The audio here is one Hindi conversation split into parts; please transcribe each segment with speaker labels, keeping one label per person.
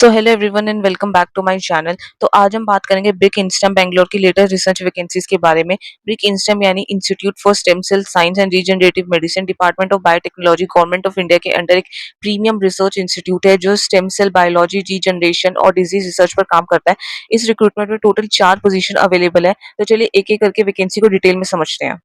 Speaker 1: तो hello everyone and welcome back to my channel. तो आज हम बात करेंगे ब्रिक इंस्टेम बेंगलोर की लेटेस्ट रिसर्च वैकेंसीज के बारे में। ब्रिक इंस्टेम यानी institute for stem cell science and regenerative medicine, department of biotechnology, government of India के अंडर एक प्रीमियम रिसर्च इंस्टीट्यूट है जो स्टेम सेल बायोलॉजी, रीजनरेशन और डिजीज रिसर्च पर काम करता है। इस रिक्रूटमेंट में टोटल 4 पोजीशन अवेलेबल है। तो चलिए एक एक करके वैकेंसी को डिटेल में समझते हैं।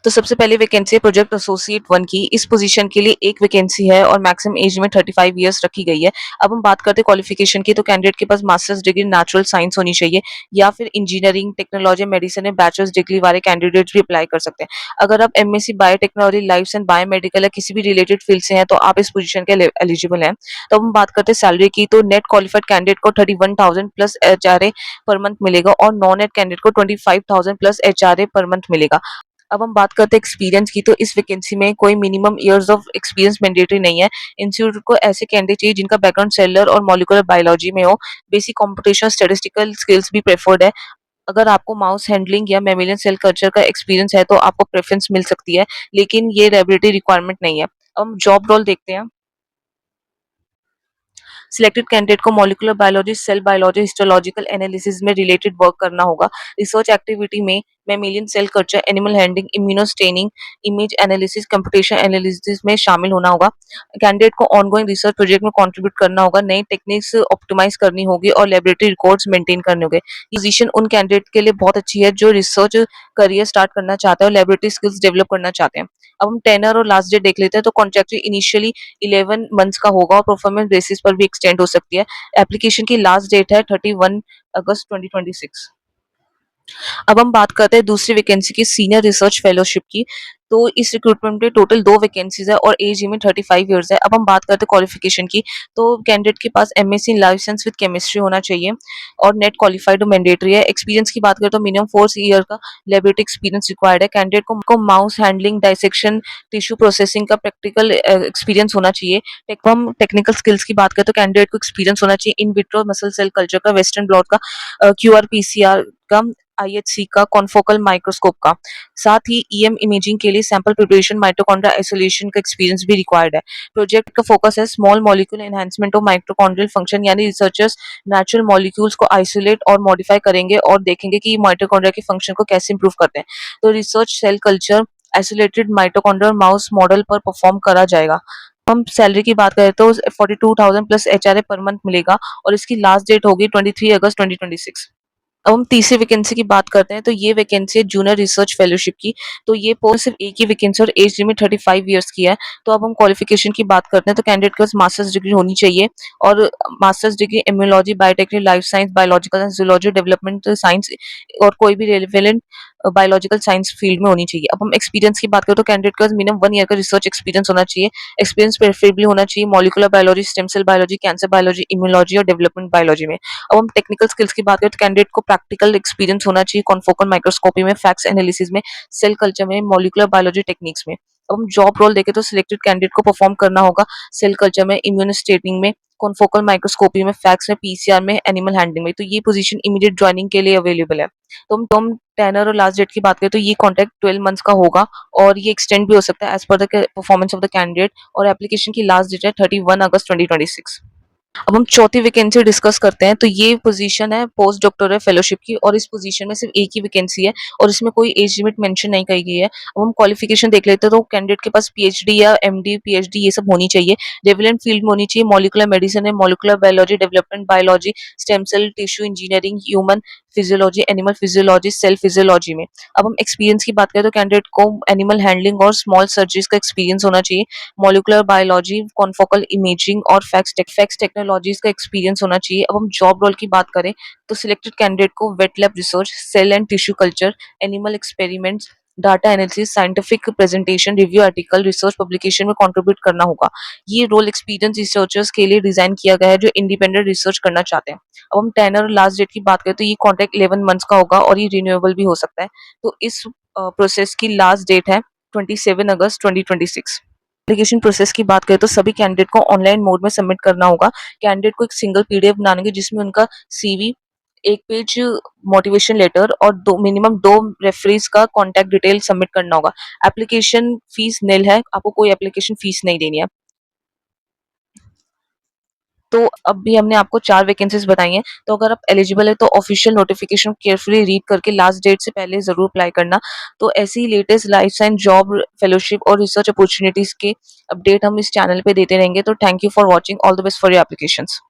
Speaker 1: तो सबसे पहले वैकेंसी है प्रोजेक्ट एसोसिएट 1 की। इस पोजीशन के लिए एक वैकेंसी है और मैक्सिमम एज में 35 ईयर्स रखी गई है। अब हम बात करते हैं क्वालिफिकेशन की। तो कैंडिडेट के पास मास्टर्स डिग्री नेचुरल साइंस होनी चाहिए या फिर इंजीनियरिंग, टेक्नोलॉजी, मेडिसिन में बैचलर्स डिग्री वाले कैंडिडेट्स भी अप्लाई कर सकते हैं। अगर आप MSc biotechnology, life and biomedical या किसी भी रिलेटेड फील्ड से हैं तो आप इस पोजीशन के एलिजिबल हैं। तो अब हम बात करते हैं सैलरी की। तो नेट क्वालिफाइड कैंडिडेट को 31,000 प्लस एचआरए पर मंथ मिलेगा और नॉन नेट कैंडिडेट को 25,000 प्लस एचआरए पर मंथ मिलेगा। अब हम बात करते हैं एक्सपीरियंस की। तो इस वैकेंसी में कोई minimum years of experience mandatory नहीं है। इंस्टीट्यूट को ऐसे कैंडिडेट चाहिए जिनका बैकग्राउंड सेलुलर और मॉलिक्यूलर बायोलॉजी में हो। बेसिक कंप्यूटेशन स्टैटिस्टिकल स्किल्स भी प्रेफर्ड है। अगर आपको माउस हैंडलिंग या मैमिलियन सेल कल्चर का एक्सपीरियंस है तो आपको प्रेफरेंस मिल सकती है, लेकिन ये रेगुलेटरी रिक्वायरमेंट नहीं है। अब हम जॉब रोल देखते हैं। सिलेक्टेड कैंडिडेट को molecular biology, cell biology, histological analysis में रिलेटेड वर्क करना होगा। रिसर्च एक्टिविटी में mammalian cell culture, animal handling, immunostaining, image analysis, computation analysis में शामिल होना होगा। कैंडिडेट को ऑनगोइंग रिसर्च प्रोजेक्ट में कंट्रीब्यूट करना होगा, नई टेक्निक्स ऑप्टिमाइज करनी होगी और लेबोरेटरी रिकॉर्ड्स मेंटेन करने होंगे। ये पोजीशन उन कैंडिडेट के लिए बहुत अच्छी है जो रिसर्च करियर स्टार्ट करना चाहते हैं और लेबोरेटरी स्किल्स डेवलप करना चाहते हैं। अब हम टेनर और लास्ट डेट देख लेते हैं। तो कॉन्ट्रैक्ट इनिशियली 11 मंथ्स का होगा और परफॉर्मेंस बेसिस पर भी एक्सटेंड हो सकती है। एप्लीकेशन की लास्ट डेट है 31 अगस्त 2026। अब हम बात करते हैं दूसरी वैकेंसी की, सीनियर रिसर्च फेलोशिप की। तो इस रिक्रूटमेंट में टोटल 2 वैकेंसीज है और एज लिमिट 35 ईयर्स है। अब हम बात करते हैं क्वालिफिकेशन की। तो कैंडिडेट के पास एमएससी लाइसेंस विद केमिस्ट्री होना चाहिए और नेट क्वालिफाइड मैंडेटरी है। एक्सपीरियंस की बात करें तो मिनिमम 4 ईयर का लेबोरेटरी एक्सपीरियंस रिक्वायर्ड है। कैंडिडेट को mouse handling, dissection, tissue processing का प्रैक्टिकल एक्सपीरियंस होना चाहिए। हम टेक्निकल स्किल्स की बात करें तो कैंडिडेट को एक्सपीरियंस होना चाहिए in vitro muscle cell culture का, वेस्टर्न ब्लॉट का, क्यूआर पीसीआर का, आईएचसी का, कॉन्फोकल माइक्रोस्कोप का। साथ ही ईएम इमेजिंग के लिए सैंपल प्रिपरेशन, माइटोकॉन्ड्रिया आइसोलेशन का एक्सपीरियंस भी रिक्वायर्ड है। प्रोजेक्ट का फोकस है small molecule enhancement of mitochondrial function, यानी रिसर्चर्स नेचुरल मॉलिक्यूल्स को आइसोलेट और मॉडिफाई करेंगे और देखेंगे कि माइटोकॉन्ड्रिया के फंक्शन को कैसे इंप्रूव करते हैं। तो research cell culture isolated mitochondrial mouse model पर परफॉर्म करा जाएगा। हम सैलरी की बात करें तो 42,000 प्लस एचआरए पर मंथ मिलेगा और इसकी लास्ट डेट होगी 23 अगस्त 2026। अब हम तीसरी वैकेंसी की बात करते हैं। तो ये वैकेंसी है जूनियर रिसर्च फेलोशिप की। तो ये पोस्ट सिर्फ एक ही वैकेंसी और एज लिमिट 35 ईयर्स की है। तो अब हम क्वालिफिकेशन की बात करते हैं। तो कैंडिडेट के पास मास्टर्स डिग्री होनी चाहिए और masters degree immunology, biotechnology, life science, biological and zoology, development science और कोई भी रेलेवेंट बायोलॉजिकल साइंस फील्ड में होनी चाहिए। अब हम एक्सपीरियंस की बात करें तो कैंडिडेट का मिनिमम 1 ईयर का रिसर्च एक्सपीरियंस होना चाहिए। एक्सपीरियंस प्रेफरेबली होना चाहिए molecular biology, stem cell biology, cancer biology, immunology और डेवलपमेंट बायोलॉजी में। अब हम टेक्निकल स्किल्स की बात करें तो कैंडिडेट को प्रैक्टिकल एक्सपीरियंस होना चाहिए कॉन्फोकल माइक्रोस्कोपी में, फैक्स एनालिसिस में, सेल कल्चर में, मॉलिक्यूलर बायोलॉजी टेक्निक्स में। अब हम जॉब रोल देखें तो सिलेक्टेड कैंडिडेट को परफॉर्म करना होगा सेल कल्चर में, इम्यूनोस्टेटिंग में, कॉन्फोकल माइक्रोस्कोपी में, फैक्स में, पीसीआर में, एनिमल हैंडलिंग में। तो ये पोजीशन इमीडिएट ज्वाइनिंग के लिए अवेलेबल है। तो हम टेनर और लास्ट डेट की बात करें तो ये कॉन्ट्रैक्ट 12 मंथ्स का होगा और ये एक्सटेंड भी हो सकता है as per the performance of the candidate. और एप्लीकेशन की लास्ट डेट है 31 अगस्त 2026। अब हम चौथी वैकेंसी डिस्कस करते हैं। तो ये पोजीशन है पोस्ट डॉक्टोरल फेलोशिप की और इस पोजीशन में सिर्फ एक ही वैकेंसी है और इसमें कोई एज लिमिट मेंशन नहीं की गई है। अब हम क्वालिफिकेशन देख लेते हैं। तो कैंडिडेट के पास पीएचडी या एमडी, पीएचडी ये सब होनी चाहिए। रेवेलेंट फील्ड में होनी चाहिए मॉलिक्यूलर मेडिसिन है, molecular biology, development biology, stem cell, tissue engineering, human physiology, animal physiology, cell physiology में। अब हम एक्सपीरियंस की बात करें तो कैंडिडेट को एनिमल हैंडलिंग और स्मॉल सर्जरीज का एक्सपीरियंस होना चाहिए। मॉलिक्यूलर बायोलॉजी, कॉन्फोकल इमेजिंग और फैक्स टेक्नोलॉजीज का एक्सपीरियंस होना चाहिए। अब हम जॉब रोल की बात करें तो सिलेक्टेड कैंडिडेट को wet lab research, cell and tissue culture, animal experiments, data analysis, scientific presentation, review article, research publication में कंट्रीब्यूट करना होगा। ये रोल एक्सपीरियंस रिसर्चर्स के लिए डिजाइन किया गया है जो इंडिपेंडेंट रिसर्च करना चाहते हैं। अब हम टेनर और लास्ट डेट की बात करें तो ये कॉन्ट्रैक्ट 11 मंथ्स का होगा और ये रिन्यूएबल भी हो सकता है। तो इस प्रोसेस की लास्ट डेट है 27 अगस्त 2026। एप्लीकेशन प्रोसेस की बात करें तो सभी कैंडिडेट को ऑनलाइन मोड में सबमिट करना होगा। कैंडिडेट को एक सिंगल पीडीएफ बनाने की जिसमें उनका सीवी, एक पेज मोटिवेशन लेटर और मिनिमम दो रेफरीज का कॉन्टैक्ट डिटेल सबमिट करना होगा। एप्लीकेशन फीस निल है, आपको कोई एप्लीकेशन फीस नहीं देनी है। तो अब भी हमने आपको 4 वैकेंसीज़ बताई हैं, तो अगर आप एलिजिबल हैं तो ऑफ़िशियल नोटिफ़िकेशन केयरफुली रीड करके लास्ट डेट से पहले ज़रूर अप्लाई करना। तो ऐसी ही latest life science job, fellowship और रिसर्च अपॉर्च्युनिटीज़ के अपडेट हम इस चैनल पे देते रहेंगे। तो thank you for watching. All the best for your applications.